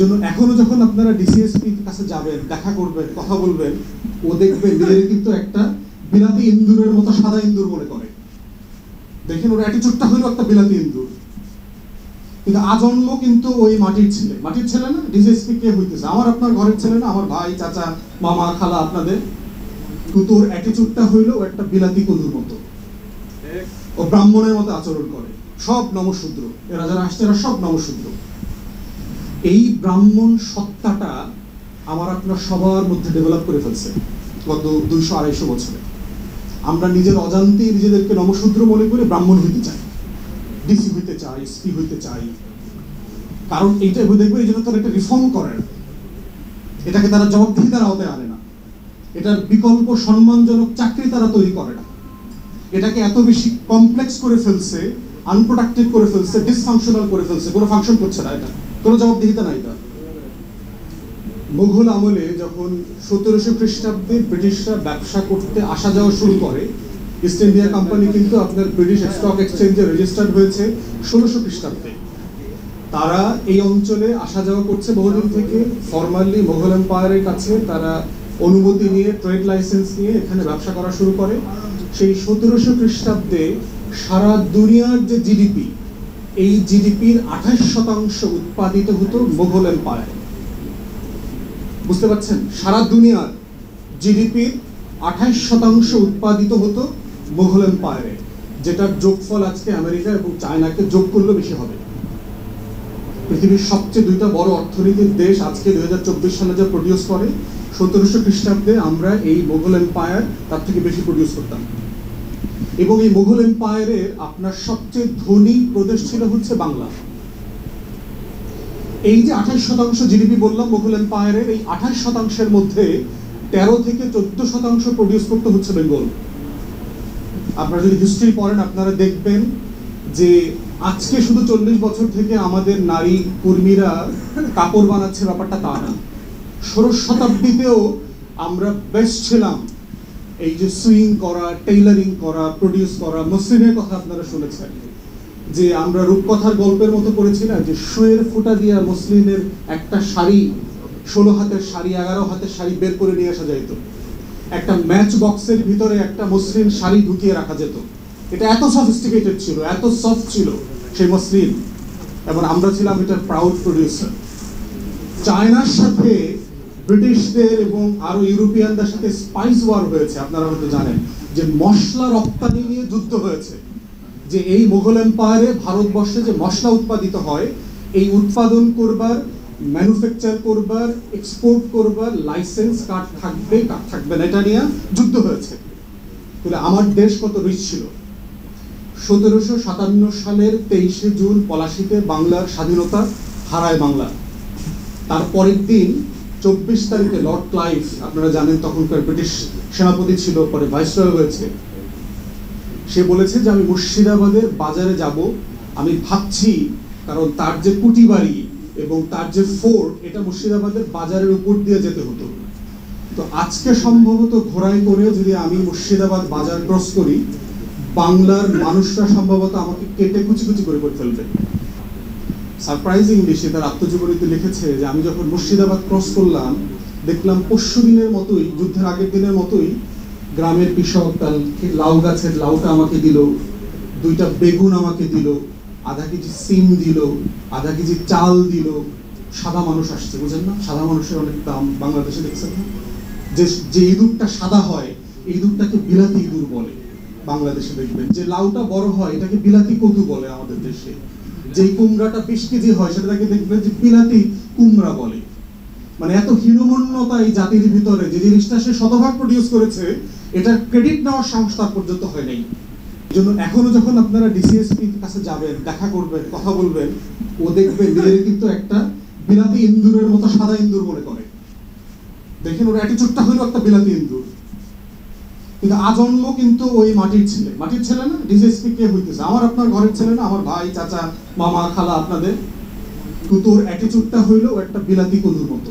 জন্য এখনো যখন আপনারা ডিসিএসপির কাছে যাবেন, দেখা করবেন, কথা বলবেন, ও দেখবেন নিজের কিন্তু একটা বিলাতি ইন্দুরের মতো সাদা ইন্দুর মনে করে। দেখেন ওর অ্যাটিটিউডটা হলো একটা বিলাতি ইন্দুর, কিন্তু আজন্ম কিন্তু ওই মাটির ছেলে না। ডিসিএসপি কে হইতেছে? আমার আপনার ঘরের ছেলে না, আমার ভাই, চাচা, মামা, খালা আপনাদের। কিন্তু ওর অ্যাটিটিউডটা হইলো একটা বিলাতি কলুর মতো। ও ব্রাহ্মণের মতো আচরণ করে। সব নমশূদ্র, এরা যারা আসছে এরা সব নমশূদ্র। এই ব্রাহ্মণ সত্তাটা আমার আপনার সবার মধ্যে ডেভেলপ করে ফেলছে গত 200-250 বছরে। আমরা নিজের অজান্তেই নিজেদেরকে নমশূদ্র মনে করে ব্রাহ্মণ হইতে চাই, ডিসি হইতে চাই, এসপি হইতে চাই। কারণ এইটা দেখবে এই জন্য তারা একটা রিফর্ম করে না, এটাকে তারা জবাবদিহিতার আওতায় আনে না, এটার বিকল্প সম্মানজনক চাকরি তারা তৈরি করে না। এটাকে এত বেশি কমপ্লেক্স করে ফেলছে, আনপ্রোডাক্টিভ করে ফেলছে, ডিসফাংশনাল করে ফেলছে, কোনো ফাংশন করছে না, এটা কোনো জবাবদিহিতা নাই। এটা মুঘল আমলে যখন 1700 খ্রিস্টাব্দে ব্রিটিশরা ব্যবসা করতে আসা যাওয়া শুরু করে, ইস্ট ইন্ডিয়া কোম্পানি কিন্তু আপনার ব্রিটিশ স্টক এক্সচেঞ্জে রেজিস্টার্ড হয়েছে 1600 খ্রিস্টাব্দে। তারা এই অঞ্চলে আসা যাওয়া করছে বহুদিন থেকে। ফর্মালি মুঘল এম্পায়ারের কাছে তারা অনুমতি নিয়ে, ট্রেড লাইসেন্স নিয়ে এখানে ব্যবসা করা শুরু করে। সেই 1700 খ্রিস্টাব্দে সারা দুনিয়ার যে জিডিপি, এই জিডিপির 28% উৎপাদিত হতো মুঘল এম্পায়ারে। বুঝতে পারছেন? সারা দুনিয়ার জিডিপির 28% উৎপাদিত হতো মুঘল এম্পায়ারে, যেটার যোগফল আজকে আমেরিকা এবং চায়নাকে যোগ করলে বেশি হবে। পৃথিবীর সবচেয়ে দুইটা বড় অর্থনীতির দেশ আজকে 2024 সালে যা প্রডিউস করে, 1700 খ্রিস্টাব্দে আমরা এই মুঘল এম্পায়ার তার থেকে বেশি প্রডিউস করতাম। এবং এই মুঘল এম্পায়ারের আপনার সবচেয়ে ধনী প্রদেশ ছিল হচ্ছে বাংলা। এই যে 28% জিডিপি বললাম মুঘল এম্পায়ারের, এই 28%-এর মধ্যে 13 থেকে 14% প্রডিউস করতে হচ্ছে বেঙ্গল। আপনারা যদি হিস্ট্রি পড়েন আপনারা দেখবেন যে আজকে শুধু 40 বছর থেকে আমাদের নারী কর্মীরা কাপড় বানাচ্ছে, ব্যাপারটা তা না। 16 শতাব্দীতেও আমরা বেস্ট ছিলাম এই যে সুইং করা, টেইলারিং করা, প্রডিউস করা। মসলিনের কথা আপনারা শুনেছেন যে আমরা রূপকথার গল্পের মতো করেছি না, যে শুয়ের ফুটা দিয়া মসলিনের একটা শাড়ি, 16 হাতের শাড়ি, 11 হাতের শাড়ি বের করে নিয়ে আসা যাইত। একটা ম্যাচ বক্সের ভিতরে একটা মসলিন শাড়ি ঢুকিয়ে রাখা যেত। এটা এত সফিস্টিকেটেড ছিল, এত সফট ছিল সেই মসলিন, এবং আমরা ছিলাম এটার প্রাউড প্রডিউসার। চায়নার সাথে ব্রিটিশদের এবং আরো ইউরোপিয়ানদের সাথে স্পাইস ওয়ার হয়েছে, আপনারা হয়তো জানেন যে মশলা রপ্তানি নিয়ে যুদ্ধ হয়েছে। যে এই মুঘল এম্পায়ারে ভারতবর্ষে যে মশলা উৎপাদিত হয়, এই উৎপাদন করবার, ম্যানুফ্যাকচার করবার, এক্সপোর্ট করবার লাইসেন্স কার্ড থাকবে, কার্ড থাকবে না, এটা নিয়ে যুদ্ধ হয়েছে। তাহলে আমার দেশ কত রিচ ছিল। 1757 সালের 23শে জুন পলাশীতে বাংলার স্বাধীনতা হারায় বাংলা। তার পরের দিন 24 তারিখে লর্ড ক্লাইভ, আপনারা জানেন তখনকার ব্রিটিশ সেনাপতি ছিল, পরে ভাইসরয় হয়েছে, সে বলেছে যে আমি মুর্শিদাবাদের বাজারে যাব। আমি ভাবছি, কারণ তার যে কুটি বাড়ি এবং তার যে ফোর্ট, এটা মুর্শিদাবাদের বাজারের উপর দিয়ে যেতে হতো। তো আজকে সম্ভবত ঘোড়ায় করে যদি আমি মুর্শিদাবাদ বাজার ক্রস করি, বাংলার মানুষরা সম্ভবত আমাকে কেটে কুচি কুচি করে ফেলবে। সারপ্রাইজিংলি সে তার আত্মজীবনীতে লিখেছে যে আমি যখন মুর্শিদাবাদ ক্রস করলাম, দেখলাম পরশু দিনের মতোই, যুদ্ধের আগের দিনের মতোই, গ্রামের কৃষক তার লাউ গাছের লাউটা আমাকে দিল, 2টা বেগুন আমাকে দিল, আধা কেজি সিম দিল, আধা কেজি চাল দিল। সাদা মানুষ আসছে, বুঝেন না? সাদা মানুষের অনেক দাম বাংলাদেশে, দেখছেন না? যে ইঁদুরটা সাদা হয়, এই ইঁদুরটাকে বিলাতি ইঁদুর বলে। বাংলাদেশে দেখবেন যে লাউটা বড় হয়, এটাকে বিলাতি কদু বলে আমাদের দেশে। যে কুমড়াটা 20 কেজি হয়, সেটাকে দেখবেন যে বিলাতি কুমড়া বলে। মানে এত হীনমন্যতা এই জাতির ভিতরে, যে জিনিসটা সে শতভাগ প্রডিউস করেছে, এটার ক্রেডিট নেওয়ার সাহস তার পর্যন্ত হয় নাই। এই জন্য এখনো যখন আপনারা ডিসিএসপির কাছে যাবেন, দেখা করবেন, কথা বলবেন, ও দেখবেন নিজের কিন্তু একটা বিলাতি ইন্দুরের মতো সাদা ইন্দুর মনে করে। দেখেন ওর অ্যাটিটিউডটা হলো একটা বিলাতি ইন্দুর, কিন্তু আজন্ম কিন্তু ওই মাটির ছেলে না। ডিসিএসপি কে হইতেছে? আমার আপনার ঘরের ছেলে না, আমার ভাই, চাচা, মামা, খালা আপনাদের। কিন্তু ওর অ্যাটিটিউডটা হইলো একটা বিলাতি কদুর মতো।